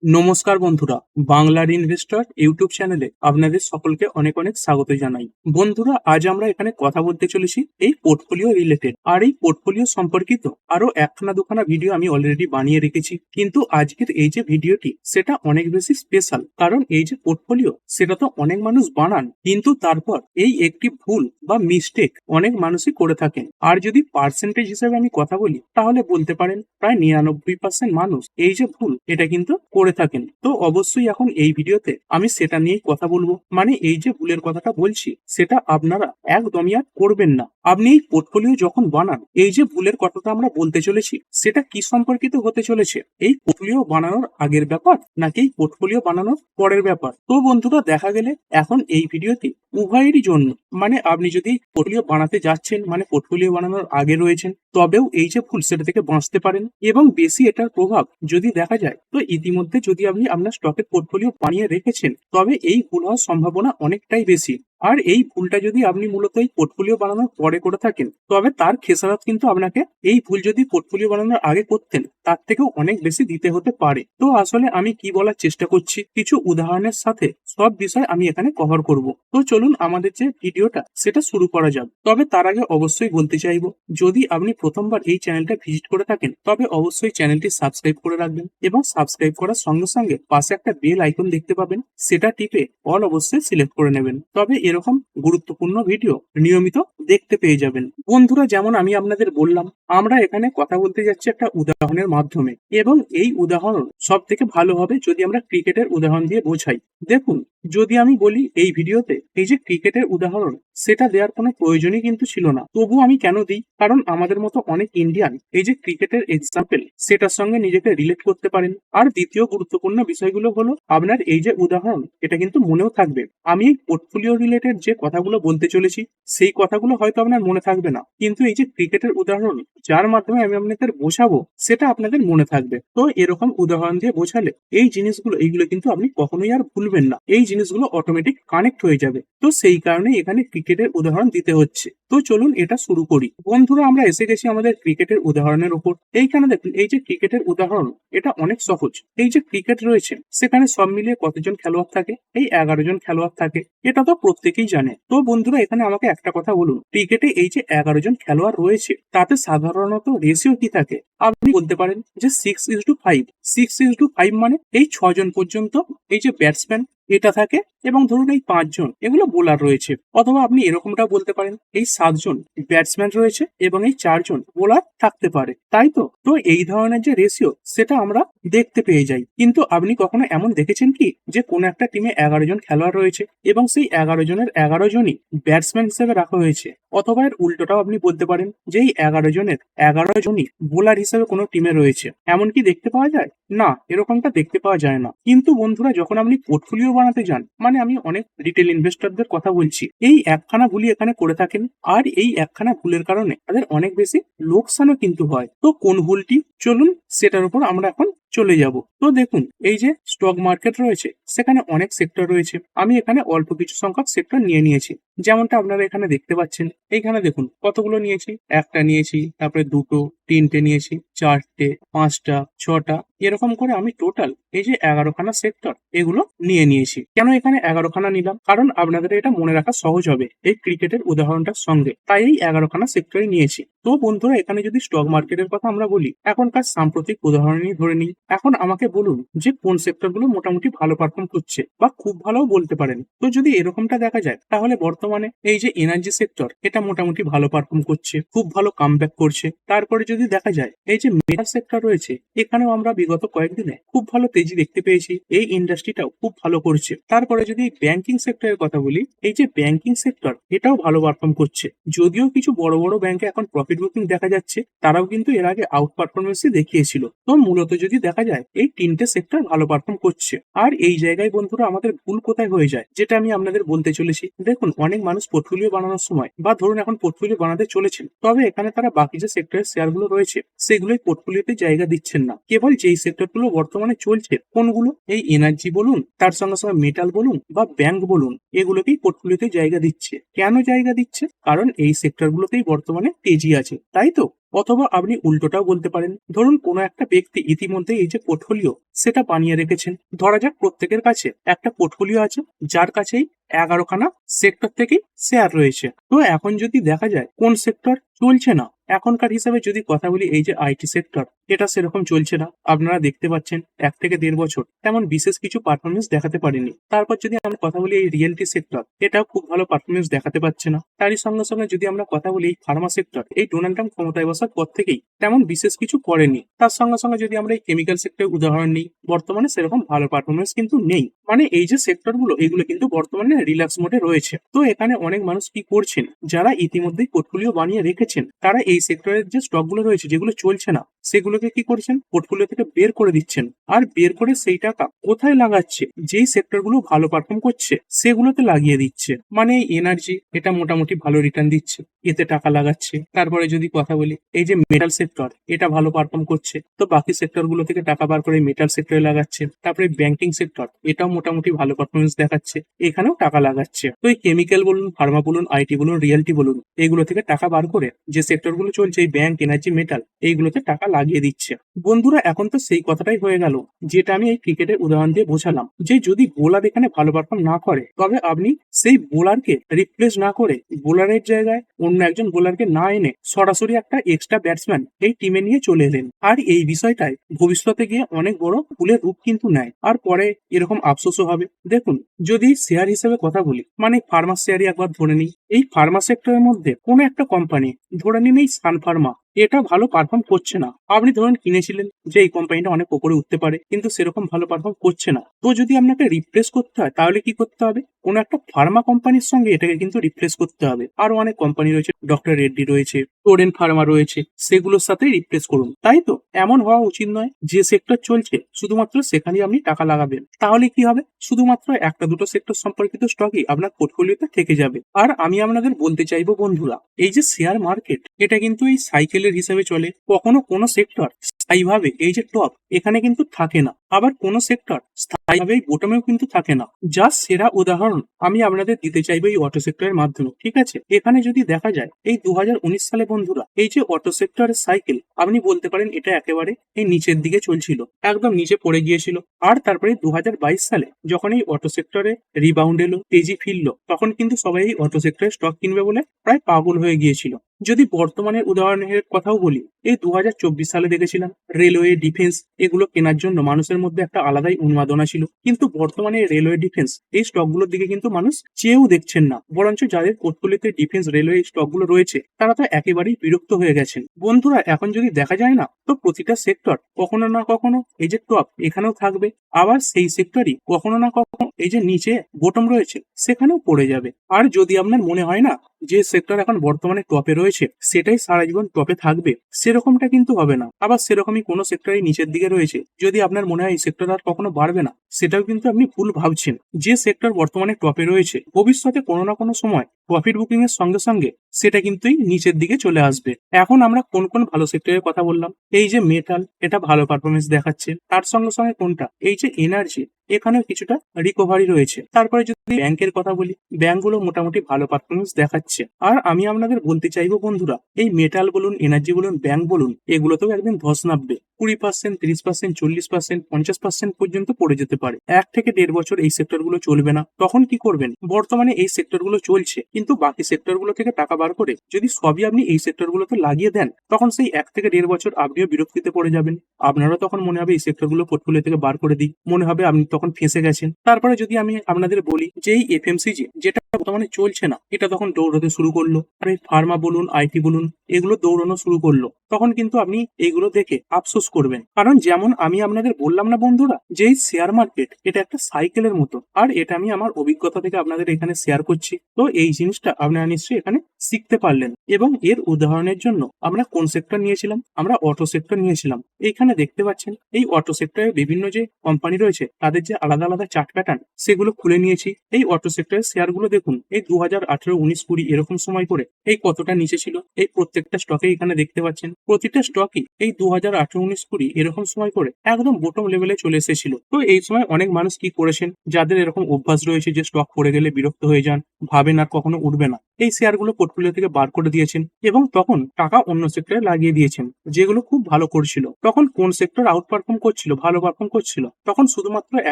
নমস্কার বন্ধুরা, বাংলার ইনভেস্টর ইউটিউব চ্যানেলে আপনাদের সকলকে অনেক অনেক স্বাগত জানাই। বন্ধুরা, আজ আমরা এখানে কথা বলতে চলেছি এই পোর্টফোলিও রিলেটেড। আর এই পোর্টফোলিও সম্পর্কিত আরো একখানা দুখানা ভিডিও আমি অলরেডি বানিয়ে রেখেছি, কিন্তু আজকের এই যে ভিডিওটি সেটা অনেক বেশি স্পেশাল। কারণ এই যে পোর্টফোলিও সেটা তো অনেক মানুষ বানান, কিন্তু তারপর এই একটি ভুল বা মিস্টেক অনেক মানুষই করে থাকেন। আর যদি পার্সেন্টেজ হিসেবে আমি কথা বলি তাহলে বলতে পারেন প্রায় 99% মানুষ এই যে ভুল এটা কিন্তু করে থাকেন। তো অবশ্যই এখন এই ভিডিওতে আমি সেটা নিয়েই কথা বলবো। মানে এই যে ভুলের কথাটা বলছি সেটা আপনারা একদমই আর করবেন না। আপনি এই পোর্টফোলিও যখন বানান, এই যে ভুলের কথাটা আমরা বলতে চলেছি সেটা কি সম্পর্কিত হতে চলেছে, এই পোর্টফোলিও বানানোর আগের ব্যাপার নাকি এই পোর্টফোলিও বানানোর পরের ব্যাপার। তো বন্ধুরা, দেখা গেলে এখন এই ভিডিওতে উভয়েরই জন্য, মানে আপনি যদি পোর্টফোলিও বানাতে যাচ্ছেন, মানে পোর্টফোলিও বানানোর আগে রয়েছেন, তবেও এই যে ভুল সেটা থেকে বাঁচতে পারেন। এবং বেশি এটার প্রভাব যদি দেখা যায়, তো ইতিমধ্যে যদি আপনি আপনার স্টকের পোর্টফোলিও বানিয়ে রেখেছেন তবে এই ভুল হওয়ার সম্ভাবনা অনেকটাই বেশি। আর এই ভুলটা যদি আপনি মূলত এই পোর্টফোলিও বানানোর পরে করে থাকেন তবে তার খেসারত কিন্তু আপনাকে এই ভুল যদি পোর্টফোলিও বানানোর আগে করতেন তার থেকেও অনেক বেশি দিতে হতে পারে। তো আসলে আমি কি বলার চেষ্টা করছি, কিছু উদাহরণের সাথে সব বিষয় আমি এখানে কভার করব। তো চলুন আমাদের যে ভিডিওটা সেটা শুরু করা যাক। তবে তার আগে অবশ্যই বলতে চাইবো, যদি আপনি প্রথমবার এই চ্যানেলটা ভিজিট করে থাকেন তবে অবশ্যই চ্যানেলটি সাবস্ক্রাইব করে রাখবেন, এবং সাবস্ক্রাইব করার সঙ্গে সঙ্গে পাশে একটা বেল আইকন দেখতে পাবেন, সেটা টিপে অল অবশ্যই সিলেক্ট করে নেবেন। তবে এরকম গুরুত্বপূর্ণ ভিডিও নিয়মিত দেখতে পেয়ে যাবেন। বন্ধুরা, যেমন আমি আপনাদের বললাম, আমরা এখানে কথা বলতে যাচ্ছি একটা উদাহরণের মাধ্যমে, এবং এই উদাহরণ সব থেকে ভালো হবে যদি আমরা ক্রিকেটের উদাহরণ দিয়ে বোঝাই। দেখুন, যদি আমি বলি এই ভিডিওতে এই যে ক্রিকেটের উদাহরণ সেটা দেওয়ার কোনো প্রয়োজনই কিন্তু ছিল না, তবু আমি কেন দিই, কারণ আমাদের মতো অনেক ইন্ডিয়ান এই যে ক্রিকেটের এক্সাম্পল সেটার সঙ্গে নিজেকে রিলেট করতে পারেন। আর দ্বিতীয় গুরুত্বপূর্ণ বিষয়গুলো হলো আপনার এই যে উদাহরণ এটা কিন্তু মনেও থাকবে। আমি এই পোর্টফোলিও রিলেটেড যে কথাগুলো বলতে চলেছি সেই কথাগুলো হয়তো আপনার মনে থাকবে না, কিন্তু এই যে ক্রিকেটের উদাহরণ যার মাধ্যমে আমি আপনাদের বোঝাবো সেটা আপনাদের মনে থাকবে। তো এরকম উদাহরণ দিয়ে বোঝালে এই জিনিসগুলো এইগুলো কিন্তু আপনি কখনোই আর ভুলবেন না, এই জিনিসগুলো অটোমেটিক কানেক্ট হয়ে যাবে। তো সেই কারণে এখানে ক্রিকেটের উদাহরণ দিতে হচ্ছে। তো চলুন এটা শুরু করি। বন্ধুরা, আমরা এসে গেছি আমাদের ক্রিকেটের উদাহরণের উপর। এইখানে দেখুন, এই যে ক্রিকেটের উদাহরণ এটা অনেক সহজ। এই যে ক্রিকেট রয়েছে সেখানে সব মিলিয়ে কতজন খেলোয়াড় থাকে, এই 11 জন খেলোয়াড় থাকে, এটা তো প্রত্যেকেই জানে। তো বন্ধুরা, এখানে আমাকে একটা কথা বলুন, ক্রিকেটে এই যে 11 জন খেলোয়াড় রয়েছে তাতে সাধারণত রেশিও কি থাকে? আপনি বলতে পারেন যে 6:5। 6:5 মানে এই 6 জন পর্যন্ত এই যে ব্যাটসম্যান এটা থাকে, এবং ধরুন এই 5 জন এগুলো বোলার রয়েছে। অথবা আপনি এরকমটা বলতে পারেন এই 7 জন ব্যাটসম্যান রয়েছে এবং এই 4 জন বোলার থাকতে পারে, তাই তো। তো এই ধরনের যে রেশিও সেটা আমরা দেখতে পেয়ে যাই। কিন্তু আপনি কখনো এমন দেখেছেন কি যে কোনো একটা টিমে 11 জন খেলোয়াড় রয়েছে এবং সেই 11 জনের 11 জনই ব্যাটসম্যান হিসেবে রাখা হয়েছে? অথবা এর উল্টোটাও আপনি বলতে পারেন যে এই 11 জনের 11 জনই বোলার হিসেবে কোনো টিমে রয়েছে। এমন কি দেখতে পাওয়া যায়? না, এরকমটা দেখতে পাওয়া যায় না। কিন্তু বন্ধুরা, যখন আপনি পোর্টফোলিও বানাতে যান, মানে আমি অনেক রিটেল ইনভেস্টরদের কথা বলছি, এই একখানা ভুলই এখানে করে থাকেন। আর এই একখানা ভুলের কারণে তাদের অনেক বেশি লোকসানও কিন্তু হয়। তো কোন ভুলটি, চলুন সেটার উপর আমরা এখন চলে যাব। তো দেখুন, এই যে স্টক মার্কেট রয়েছে সেখানে অনেক সেক্টর রয়েছে। আমি এখানে অল্প কিছু সংখ্যক সেক্টর নিয়েছি, যেমনটা আপনারা এখানে দেখতে পাচ্ছেন। এইখানে দেখুন কতগুলো নিয়েছি, একটা নিয়েছি, তারপরে দুটো, তিনটে নিয়েছি, চারটে, পাঁচটা, ছটা, এরকম করে আমি টোটাল এই যে 11খানা সেক্টর এগুলো নিয়েছি। কেন এখানে 11খানা নিলাম? কারণ আপনাদের এটা মনে রাখা সহজ হবে এই ক্রিকেটের উদাহরণটার সঙ্গে, তাই এই 11খানা সেক্টরই নিয়েছি। তো বন্ধুরা, এখানে যদি স্টক মার্কেটের কথা আমরা বলি, এখনকার সাম্প্রতিক উদাহরণই ধরে নিই। এখন আমাকে বলুন যে কোন সেক্টরগুলো মোটামুটি ভালো পারফর্ম করছে বা খুব ভালোও বলতে পারেন। তো যদি এরকমটা দেখা যায় তাহলে বর্তমানে এই যে এনার্জি সেক্টর এটা মোটামুটি ভালো পারফর্ম করছে, খুব ভালো কামব্যাক করছে। তারপরে যদি দেখা যায় এই যে মেটাল সেক্টর রয়েছে, এখানেও আমরা বিগত কয়েকদিনে খুব ভালো তেজি দেখতে পেয়েছি, এই ইন্ডাস্ট্রিটাও খুব ভালো করছে। তারপরে যদি ব্যাংকিং সেক্টরের কথা বলি, এই যে ব্যাংকিং সেক্টর এটাও ভালো পারফর্ম করছে। যদিও কিছু বড় বড় ব্যাংকে এখন প্রফিট বুকিং দেখা যাচ্ছে, তারাও কিন্তু এর আগে আউট পারফরমেন্সই দেখিয়েছিল। তো মূলত যদি দেখা যায় এই তিনটে সেক্টর ভালো পারফর্ম করছে। আর এই জায়গায় বন্ধুরা আমাদের ভুল কোথায় হয়ে যায়, যেটা আমি আপনাদের বলতে চলেছি। দেখুন, অনেক মানুষ পোর্টফোলিও বানানোর সময়, বা ধরুন এখন পোর্টফোলিও বানাতে চলেছেন, তবে এখানে তারা বাকি যে সেক্টরের শেয়ারগুলো রয়েছে সেগুলোই পোর্টফোলিওতে জায়গা দিচ্ছেন না। কেবল যেই সেক্টরগুলো বর্তমানে চলছে, কোনগুলো, এই এনার্জি বলুন, তার সঙ্গে সঙ্গে মেটাল বলুন বা ব্যাংক বলুন, এগুলোকেই পোর্টফোলিওতে জায়গা দিচ্ছে। কেন জায়গা দিচ্ছে? কারণ এই সেক্টরগুলোতেই বর্তমানে তেজি আছে, তাই তো। অথবা আপনি উল্টোটাও বলতে পারেন, ধরুন কোনো একটা ব্যক্তি ইতিমধ্যে এই যে পোর্টফোলিও সেটা বানিয়ে রেখেছেন। ধরা যাক প্রত্যেকের কাছে একটা পোর্টফোলিও আছে, যার কাছেই 11খানা সেক্টর থেকেই শেয়ার রয়েছে। তো এখন যদি দেখা যায় কোন সেক্টর চলছে না, এখনকার হিসাবে যদি কথা বলি, এই যে আইটি সেক্টর, এটা সেরকম চলছে না। আপনারা দেখতে পাচ্ছেন 1 থেকে 1.5 বছর তেমন বিশেষ কিছু পারফরমেন্স দেখাতে পারেনি। তারপর যদি আমরা কথা বলি এই রিয়েলিটি সেক্টর, এটাও খুব ভালো পারফরমেন্স দেখাতে পারছে না। তারই সঙ্গে সঙ্গে যদি আমরা কথা বলি এই ফার্মা সেক্টর, এই ডোনাল্ড ট্রাম্প ক্ষমতায় বসার পর থেকেই তেমন বিশেষ কিছু করেনি। তার সঙ্গে সঙ্গে যদি আমরা এই কেমিক্যাল সেক্টরের উদাহরণ নিই, বর্তমানে সেরকম ভালো পারফরমেন্স কিন্তু নেই। মানে এই যে সেক্টর গুলো, এগুলো কিন্তু বর্তমানে রিল্যাক্স মোডে রয়েছে। তো এখানে অনেক মানুষ কি করছেন, যারা ইতিমধ্যেই পোর্টফোলিও বানিয়ে রেখেছেন, তারা এই সেক্টরের যে স্টক গুলো রয়েছে যেগুলো চলছে না, সেগুলোকে কি করছেন, পোর্টফোলিও থেকে বের করে দিচ্ছেন। আর বের করে সেই টাকা কোথায় লাগাচ্ছে, যেই সেক্টর গুলো ভালো পারফর্ম করছে সেগুলোতে লাগিয়ে দিচ্ছে। মানে এই এনার্জি, এটা মোটামুটি ভালো রিটার্ন দিচ্ছে, এতে টাকা লাগাচ্ছে। তারপরে যদি কথা বলি এই যে মেটাল সেক্টর, এটা ভালো পারফর্ম করছে, তো বাকি সেক্টর গুলো থেকে টাকা বার করে মেটাল সেক্টরে লাগাচ্ছে। তারপরে ব্যাংকিং সেক্টর, এটাও মোটামুটি ভালো পারফরমেন্স দেখাচ্ছে, এখানেও টাকা লাগাচ্ছে। তো এই কেমিক্যাল বলুন, ফার্মা বলুন, আইটি বলুন, রিয়েলটি বলুন, এইগুলো থেকে টাকা বার করে যে সেক্টর গুলো চলছে, এই ব্যাংক, এনার্জি, মেটাল, এইগুলোতে টাকা লাগিয়ে দিচ্ছে। বন্ধুরা এখন তো সেই কথাটাই হয়ে গেল যেটা আমি এই ক্রিকেটের উদাহরণ দিয়ে বোঝালাম, যে যদি বোলার এখানে ভালো পারফর্ম না করে, তবে আপনি সেই বোলারকে রিপ্লেস না করে বোলারের জায়গায় অন্য একজন বোলারকে না এনে সরাসরি একটা এক্সট্রা ব্যাটসম্যান এই টিমে নিয়ে চলে এলেন। আর এই বিষয়টাই ভবিষ্যতে গিয়ে অনেক বড় ভুলের রূপ কিন্তু নেয়, আর পরে এরকম আফসোসও হবে। দেখুন, যদি শেয়ার হিসেবে কথা বলি, মানে ফার্মা শেয়ারই একবার ধরে নিই, এই ফার্মা সেক্টরের মধ্যে কোনো একটা কোম্পানি, ধরে নিন এই সান ফার্মা, এটা ভালো পারফর্ম করছে না। আপনি ধরুন কিনেছিলেন যে এই কোম্পানিটা অনেক উপরে উঠতে পারে, কিন্তু সেরকম ভালো পারফর্ম করছে না। তো যদি আপনাকে রিপ্লেস করতে হয়, তাহলে কি করতে হবে, কোনো একটা ফার্মা কোম্পানির সঙ্গে এটাকে কিন্তু রিপ্লেস করতে হবে। আরো অনেক কোম্পানি রয়েছে, ডক্টর রেড্ডি রয়েছে, টোরেন্ট ফার্মা রয়েছে, সেগুলোর সাথে রিপ্লেস করুন। তাই তো এমন হওয়া উচিত নয় যে সেক্টর চলছে শুধুমাত্র সেখানেই আপনি টাকা লাগাবেন। তাহলে কি হবে, শুধুমাত্র একটা দুটো সেক্টর সম্পর্কিত স্টকই আপনার পোর্টফোলিওতে থেকে যাবে। আর আমি আপনাদের বলতে চাইবো বন্ধুরা, এই যে শেয়ার মার্কেট, এটা কিন্তু এই সাইকেলের হিসেবে চলে। কখনো কোনো সেক্টর স্থায়ীভাবে এই যে টপ, এখানে কিন্তু থাকে না, আবার কোনো সেক্টর স্থায়ীভাবে এই বোটমেও কিন্তু থাকে না। যা সেরা উদাহরণ আমি আপনাদের দিতে চাইবো এই অটো সেক্টরের মাধ্যমে। ঠিক আছে, এখানে যদি দেখা যায় এই 2019 সালে বন্ধুরা, এই যে অটো সেক্টরের সাইকেল, আপনি বলতে পারেন এটা একেবারে এই নিচের দিকে চলছিল, একদম নিচে পড়ে গিয়েছিল। আর তারপরে 2022 সালে যখন এই অটো সেক্টরে রিবাউন্ড এলো, তেজি ফিরলো, তখন কিন্তু সবাই এই অটো সেক্টরের স্টক কিনবে বলে প্রায় পাগল হয়ে গিয়েছিল। যদি বর্তমানের উদাহরণের কথাও বলি, এই 2024 সালে দেখেছিলাম রেলওয়ে, ডিফেন্স, এগুলো কেনার জন্য মানুষের মধ্যে একটা আলাদাই উন্মাদনা ছিল। কিন্তু বর্তমানে রেলওয়ে, ডিফেন্স এই স্টকগুলোর দিকে কিন্তু মানুষ চেয়েও দেখছেন না, বরঞ্চ যাদের পোর্টফোলিওতে ডিফেন্স, রেলওয়ে স্টকগুলো রয়েছে, তারা তো একেবারেই বিরক্ত হয়ে গেছেন। বন্ধুরা এখন যদি দেখা যায় না, তো প্রতিটা সেক্টর কখনো না কখনো এই যে টপ, এখানেও থাকবে, আবার সেই সেক্টরই কখনো না কখনো এই যে নিচে বটম রয়েছে, সেখানেও পড়ে যাবে। আর যদি আপনার মনে হয় না যে সেক্টর এখন বর্তমানে টপে রয়েছে সেটাই সারা জীবন টপে থাকবে, সেরকমটা কিন্তু হবে না। আবার সেরকমই কোনো সেক্টরই নিচের দিকে রয়েছে, যদি আপনার মনে হয় এই সেক্টর আর কখনো বাড়বে না, সেটাও কিন্তু আপনি ভুল ভাবছেন। যে সেক্টর বর্তমানে টপে রয়েছে, ভবিষ্যতে কোনো না কোনো সময় প্রফিট বুকিং এর সঙ্গে সঙ্গে সেটা কিন্তু নিচের দিকে চলে আসবে। এখন আমরা কোন কোন ভালো সেক্টরের কথা বললাম, এই যে মেটাল, এটা ভালো পারফরমেন্স দেখাচ্ছে। তার সঙ্গে সঙ্গে কোনটা, এই যে এনার্জি, এখানেও কিছুটা রিকভারি রয়েছে। তারপরে যদি ব্যাংকের কথা বলি, ব্যাংকগুলো মোটামুটি ভালো পারফরমেন্স দেখাচ্ছে। আর আমি আপনাদের বলতে চাইবো বন্ধুরা, এই মেটাল বলুন, এনার্জি বলুন, ব্যাংক বলুন, এগুলোতেও একদিন ধস নামবে। 20%, 30%, 40%, 50% পর্যন্ত পড়ে যেতে পারে। 1 থেকে 1.5 বছর এই সেক্টর গুলো চলবে না, তখন কি করবেন? বর্তমানে এই সেক্টর গুলো চলছে, কিন্তু বাকি সেক্টর গুলো থেকে টাকা বার করে যদি সবই আপনি এই সেক্টর গুলোতে লাগিয়ে দেন, তখন সেই 1 থেকে 1.5 বছর আপনিও বিরক্তিতে পড়ে যাবেন। আপনারও তখন মনে হবে এই সেক্টর গুলো পোর্টফোলিও থেকে বার করে দিই, মনে হবে আপনি তখন ফেঁসে গেছেন। তারপরে যদি আমি আপনাদের বলি যে এই এফএমসিজি, যেটা বর্তমানে চলছে না, এটা তখন দৌড়তে শুরু করলো, আর এই ফার্মা বলুন, আইটি বলুন, এগুলো দৌড়ানো শুরু করলো, তখন কিন্তু আপনি এইগুলো দেখে আফসোস করবেন। কারণ যেমন আমি আপনাদের বললাম না বন্ধুরা, যে এই শেয়ার মার্কেট এটা একটা সাইকেলের মতো, আর এটা আমি আমার অভিজ্ঞতা থেকে আপনাদের এখানে শেয়ার করছি। তো এই জিনিসটা আপনারা নিশ্চয়ই এখানে শিখতে পারলেন। এবং এর উদাহরণের জন্য আমরা কোন সেক্টর নিয়েছিলাম, আমরা অটো সেক্টর নিয়েছিলাম। এইখানে দেখতে পাচ্ছেন এই অটো সেক্টরের বিভিন্ন যে কোম্পানি রয়েছে, তাদের যে আলাদা আলাদা চার্ট প্যাটার্ন, সেগুলো খুলে নিয়েছি। এই অটো সেক্টরের শেয়ার গুলো দেখুন, এই 2018, 19, 20 এরকম সময় করে এই কতটা নিচে ছিল, এই প্রত্যেকটা স্টকে এখানে দেখতে পাচ্ছেন, প্রতিটা স্টকই এই 2018, 19, 20 এরকম সময় করে একদম বটম লেভেলে চলে এসেছিল। তো এই সময় অনেক মানুষ কি করেছেন, যাদের এরকম অভ্যাস রয়েছে যে স্টক পড়ে গেলে বিরক্ত হয়ে যান, ভাবেন আর কখনো উঠবে না, এই শেয়ারগুলো পোর্টফোলিও থেকে বার করে দিয়েছেন এবং তখন টাকা অন্য সেক্টরে লাগিয়ে দিয়েছেন যেগুলো খুব ভালো করছিল। তখন কোন সেক্টর আউট পারফর্ম করছিল, ভালো পারফর্ম করছিল? তখন শুধুমাত্র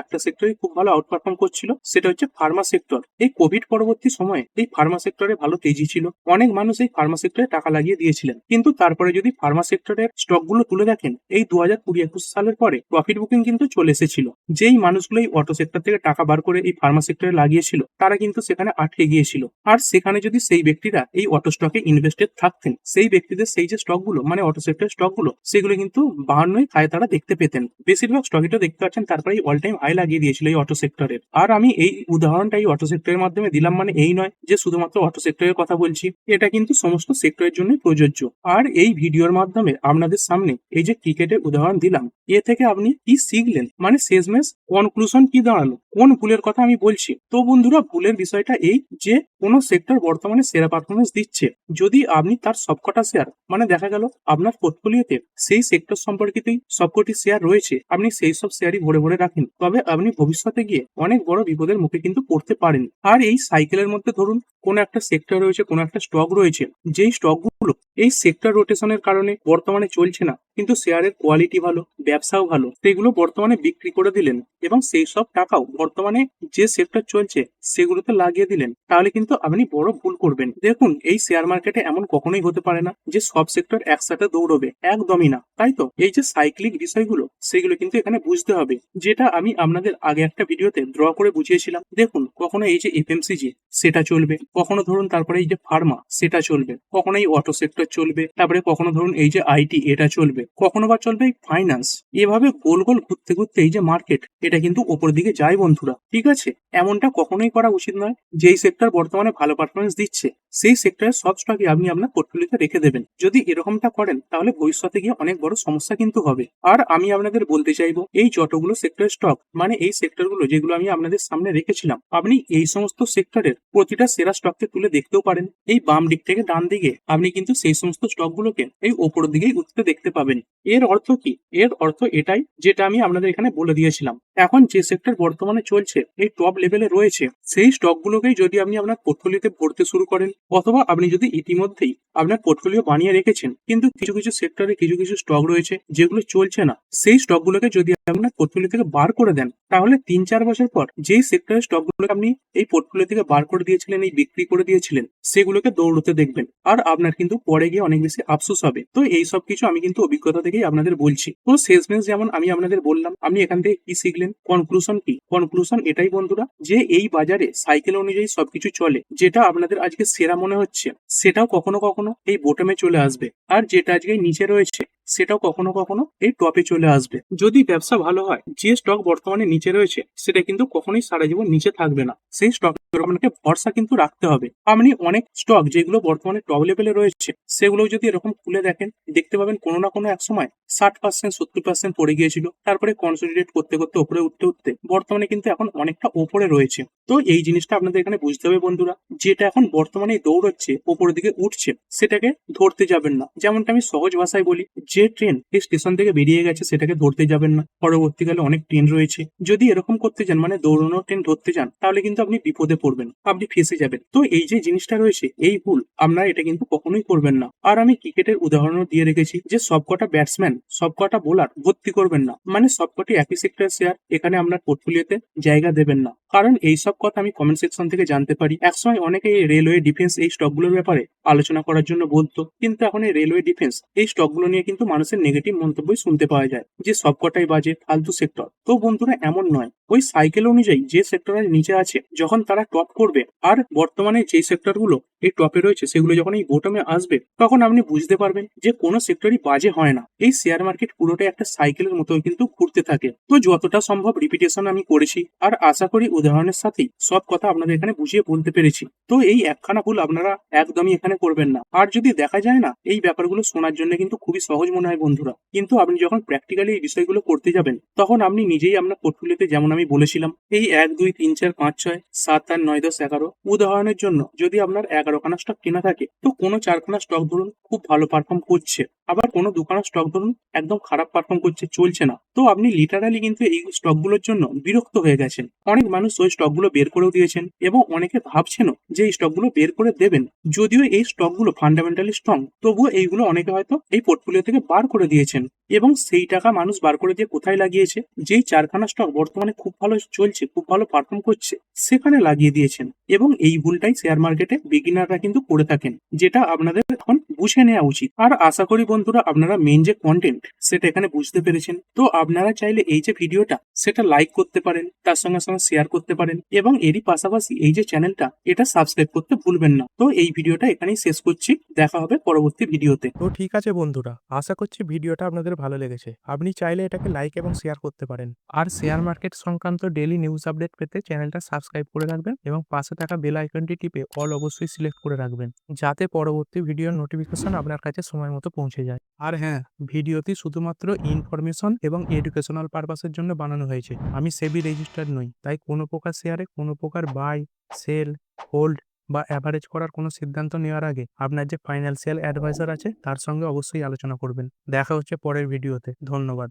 একটা সেক্টরই খুব ভালো আউট পারফর্ম করছিল, সেটা হচ্ছে ফার্মা সেক্টর। এই কোভিড পরবর্তী সময়ে এই ফার্মা সেক্টরে ভালো তেজি ছিল, অনেক মানুষ এই ফার্মা সেক্টরে টাকা লাগিয়ে দিয়েছিলেন। কিন্তু তারপরে যদি ফার্মা সেক্টরের স্টকগুলো তুলে দেখেন, এই 2020-21 সালের পরে প্রফিট বুকিং কিন্তু চলে এসেছিল। যেই মানুষগুলো এই অটো সেক্টর থেকে টাকা বার করে এই ফার্মা সেক্টরে লাগিয়েছিল তারা কিন্তু সেখানে আটকে গিয়েছিল। আর সেখানে যদি সেই ব্যক্তিরা এই অটো স্টকে ইনভেস্টেড থাকতেন, সেই ব্যক্তিদের সেই যে স্টকগুলো মানে অটো সেক্টরের স্টকগুলো সেগুলো কিন্তু 52 খায় তারা দেখতে পেতেন। বেশিরভাগ স্টকই তো দেখতে পাচ্ছেন তারপরে অল টাইম হাই লাগিয়ে দিয়েছিল এই অটো সেক্টরের। আর আমি এই উদাহরণটা এই অটো সেক্টরের মাধ্যমে দিলাম, মানে এই নয় যে শুধুমাত্র অটো সেক্টরের কথা বলছি, এটা কিন্তু সমস্ত সেক্টরের জন্য প্রযোজ্য। আর এই ভিডিওর মাধ্যমে আপনাদের সামনে এই যে ক্রিকেটের উদাহরণ দিলাম, এ থেকে আপনি কি শিখলেন, মানে শেষমেশ কনক্লুশন কি দাঁড়ালো, কোন ভুলের কথা আমি বলছি? তো বন্ধুরা, ভুলের বিষয়টা এই যে কোনো সেক্টর বর্তমানে সেরা পারফরমেন্স দিচ্ছে, যদি আপনি তার সবকটা শেয়ার মানে দেখা গেল আপনার পোর্টফোলিওতে সেই সেক্টর সম্পর্কিতই সবকটি শেয়ার রয়েছে, আপনি সেই সব শেয়ারই ভরে ভরে রাখেন, তবে আপনি ভবিষ্যতে গিয়ে অনেক বড় বিপদের মুখে কিন্তু পড়তে পারেন। আর এই সাইকেলের মধ্যে ধরুন কোন একটা সেক্টর রয়েছে, কোন একটা স্টক রয়েছে, যেই স্টকগুলো এই সেক্টর রোটেশনের কারণে বর্তমানে চলছে না, কিন্তু শেয়ারের কোয়ালিটি ভালো, ব্যবসাও ভালো, সেগুলো বর্তমানে বিক্রি করে দিলেন এবং সেই সব টাকাও বর্তমানে যে সেক্টর চলছে সেগুলোতে লাগিয়ে দিলেন, তাহলে কিন্তু আপনি বড় ভুল করবেন। দেখুন, এই শেয়ার মার্কেটে এমন কখনোই হতে পারে না যে সব সেক্টর একসাথে দৌড়বে, একদমই না, তাই তো? এই যে সাইক্লিক বিষয়গুলো সেগুলো কিন্তু এখানে বুঝতে হবে, যেটা আমি আপনাদের আগে একটা ভিডিওতে ড্র করে বুঝিয়েছিলাম। দেখুন, কখনো এই যে এফএমসিজি সেটা চলবে, কখনো ধরুন তারপরে এই যে ফার্মা সেটা চলবে, কখনো এই অটো সেক্টর চলবে, তারপরে কখনো ধরুন এই যে আইটি এটা চলবে, কখনো বা চলবে এই ফাইন্যান্স। এভাবে গোল গোল ঘুরতে ঘুরতে এই যে মার্কেট এটা কিন্তু উপর দিকে যায় বন্ধুরা, ঠিক আছে? এমনটা কখনোই করা উচিত নয়। যেই সেক্টর বর্তমানে ভালো পারফরমেন্স দিচ্ছে সেই সেক্টরের সব স্টকই আপনি আপনার পোর্টফোলিওতে রেখে দেবেন। যদি এরকমটা করেন তাহলে ভবিষ্যতে গিয়ে অনেক বড় সমস্যা কিন্তু হবে। আর আমি আপনাদের বলতে চাইবো, এই যতগুলো সেক্টরের স্টক মানে এই সেক্টরগুলো যেগুলো আমি আপনাদের সামনে রেখেছিলাম, আপনি এই সমস্ত সেক্টরের প্রতিটা সেরা স্টককে তুলে দেখতেও পারেন। এই বাম দিক থেকে ডান দিকে আপনি কিন্তু সেই সমস্ত স্টকগুলোকে এই ওপর দিকেই উঠতে দেখতে পাবেন। এর অর্থ কি? এর অর্থ এটাই যেটা আমি আপনাদের এখানে বলে দিয়েছিলাম। এখন যে সেক্টর বর্তমানে চলছে এই টপ লেভেলে রয়েছে, সেই স্টকগুলোকেই যদি আপনি আপনার পোর্টফোলিওতে ভরতে শুরু করেন, অথবা আপনি যদি ইতিমধ্যেই আপনার পোর্টফোলিও বানিয়ে রেখেছেন কিন্তু কিছু কিছু সেক্টরে কিছু কিছু স্টক রয়েছে যেগুলো চলছে না, সেই স্টকগুলোকে যদি আপনার পোর্টফোলিও থেকে বার করে দেন, তাহলে 3-4 বছর পর যেই সেক্টরের স্টকগুলোকে আপনি এই পোর্টফোলিও থেকে বার করে দিয়েছিলেন, এই বিক্রি করে দিয়েছিলেন, সেগুলোকে দৌড়তে দেখবেন আর আপনার কিন্তু পরে গিয়ে অনেক বেশি আফসোস হবে। তো এই সব কিছু আমি কিন্তু অভিজ্ঞতা থেকেই আপনাদের বলছি। তো শেষমেশ যেমন আমি আপনাদের বললাম, আপনি এখান থেকে কি শিখলেন, কনক্লুশন কি? কনক্লুশন এটাই বন্ধুরা যে এই বাজারে সাইকেল অনুযায়ী সবকিছু চলে, যেটা আপনাদের আজকে সেরা মনে হচ্ছে সেটাও কখনো কখনো এই বোটমে চলে আসবে, আর যেটা আজকে নিচে রয়েছে সেটাও কখনো কখনো এই টপে চলে আসবে। যদি ব্যবসা ভালো হয়, যে স্টক বর্তমানে নিচে রয়েছে সেটা কিন্তু কখনোই সারা জীবন নিচে থাকবে না, সেই স্টক আপনাকে ভরসা কিন্তু রাখতে হবে। আপনি অনেক স্টক যেগুলো বর্তমানে টপ লেভেলে রয়েছে সেগুলো যদি এরকম খুলে দেখেন, দেখতে পাবেন কোনো না কোনো এক সময় 60% 70% পড়ে গিয়েছিল, তারপরে কনসলিডেট করতে করতে উপরে উঠতে উঠতে বর্তমানে কিন্তু এখন অনেকটা ওপরে রয়েছে। তো এই জিনিসটা আপনাদের এখানে বুঝতে হবে বন্ধুরা, যেটা এখন বর্তমানে দৌড়চ্ছে উপরের দিকে উঠছে সেটাকে ধরতে যাবেন না। যেমনটা আমি সহজ ভাষায় বলি, যে ট্রেন এই স্টেশন থেকে বেরিয়ে গেছে সেটাকে ধরতে যাবেন না, পরবর্তীকালে অনেক ট্রেন রয়েছে। যদি এরকম করতে যান মানে দৌড়ানো ট্রেন ধরতে যান, তাহলে কিন্তু আপনি বিপদে পড়বেন, আপনি ফেসে যাবেন। তো এই যে জিনিসটা রয়েছে এই ভুল আপনারা এটা কিন্তু কখনোই করবেন না। আর আমি ক্রিকেটের উদাহরণও দিয়ে রেখেছি যে সবকটা ব্যাটসম্যান সবকটা বোলার ভর্তি করবেন না, মানে সবকটি একই সেক্টরের শেয়ার এখানে আপনার পোর্টফোলিওতে জায়গা দেবেন না। কারণ এই সব কথা আমি কমেন্ট সেকশন থেকে জানতে পারি। একসময় অনেকে রেলওয়ে ডিফেন্স এই স্টকগুলোর ব্যাপারে আলোচনা করার জন্য বলতো, কিন্তু এখন এই রেলওয়ে ডিফেন্স এই স্টকগুলো নিয়ে কিন্তু মানুষের নেগেটিভ মন্তব্যই শুনতে পাওয়া যায় যে সবকটাই বাজে ফালতু সেক্টর। তো বন্ধুরা, এমন নয়। ওই সাইকেল অনুযায়ী যে সেক্টরের নিচে আছে যখন তারা টপ করবে, আর বর্তমানে যে সেক্টরগুলো এই টপে রয়েছে সেগুলো যখন এই বোটমে আসবে, তখন আপনি বুঝতে পারবেন যে কোনো সেক্টরই বাজে হয় না। এই শেয়ার মার্কেট পুরোটাই একটা সাইকেলের মতো কিন্তু ঘুরতে থাকে। তো যতটা সম্ভব রিপিটেশন আমি করেছি, আর আশা করি উদাহরণের সাথেই সব কথা আপনাদের এখানে বুঝিয়ে বলতে পেরেছি। তো এই একখানা ভুল আপনারা একদমই এখানে করবেন না। আর যদি দেখা যায় না, এই ব্যাপারগুলো শোনার জন্য কিন্তু খুবই সহজ মনে হয় বন্ধুরা, কিন্তু আপনি যখন প্র্যাকটিক্যালি এই বিষয়গুলো করতে যাবেন, তখন আপনি নিজেই আপনার পোর্টফোলিওতে যেমন আমি বলেছিলাম। এই 1, 2, 3, 4, 5, 6, 7, 8, 9, 10, 11 উদাহরণের জন্য যদি আপনার 11খানা স্টক কেনা থাকে, তো কোনো 4খানা স্টক ধরুন খুব ভালো পারফর্ম করছে, আবার কোনো 2খানা স্টক ধরুন একদম খারাপ পারফর্ম করছে, চলছে না। তো আপনি লিটারালি কিন্তু এই স্টকগুলোর জন্য বিরক্ত হয়ে গেছেন। অনেক মানুষ ওই স্টকগুলো বের করেও দিয়েছেন এবং অনেকে ভাবছেনও যে এই স্টকগুলো বের করে দেবেন। যদিও এই স্টকগুলো ফান্ডামেন্টালি স্ট্রং, তবুও এইগুলো অনেকে হয়তো এই পোর্টফোলিও থেকে বার করে দিয়েছেন এবং সেই টাকা মানুষ বার করে দিয়ে কোথায় লাগিয়েছে? যেই 4খানা স্টক বর্তমানে খুব ভালো চলছে, খুব ভালো পারফর্ম করছে, সেখানে লাগিয়ে দিয়েছেন। এবং এই ভুলটাই শেয়ার মার্কেটে বিগিনাররা কিন্তু করে থাকেন, যেটা আপনাদের এখন বুঝে নেওয়া উচিত। আর আশা করি বন্ধুরা আপনারা মেইন যে কন্টেন্ট সেটা এখানে বুঝতে পেরেছেন। তো আপনারা চাইলে এই যে ভিডিওটা সেটা লাইক করতে পারেন, তার সঙ্গে সঙ্গে শেয়ার করতে পারেন এবং এরই পাশাপাশি এই যে চ্যানেলটা এটা সাবস্ক্রাইব করতে ভুলবেন না। তো এই ভিডিওটা এখানেই শেষ করছি, দেখা হবে পরবর্তী ভিডিওতে। তো ঠিক আছে বন্ধুরা, আশা করছি ভিডিওটা আপনাদের ভালো লেগেছে। আপনি চাইলে এটাকে লাইক এবং শেয়ার করতে পারেন। আর শেয়ার মার্কেট সংক্রান্ত ডেইলি নিউজ আপডেট পেতে চ্যানেলটা সাবস্ক্রাইব করে রাখবেন এবং পাশে থাকা বেল আইকনটি টিপে অল অবশ্যই সিলেক্ট করে রাখবেন, যাতে পরবর্তী ভিডিওর নোটিফিকেশন আপনার কাছে সময় মতো পৌঁছে যায়। আর হ্যাঁ, ভিডিওটি শুধুমাত্র ইনফরমেশন এবং এডুকেশনাল পারপাসের জন্য বানানো হয়েছে। আমি সেবি রেজিস্টার্ড নই, তাই কোনো প্রকার শেয়ারে কোনো প্রকার বাই, সেল, হোল্ড বা অ্যাভারেজ করার কোনো সিদ্ধান্ত নেওয়ার আগে আপনার যে ফাইন্যান্সিয়াল অ্যাডভাইজার আছে তার সঙ্গে অবশ্যই আলোচনা করবেন। দেখা হচ্ছে পরের ভিডিওতে। ধন্যবাদ।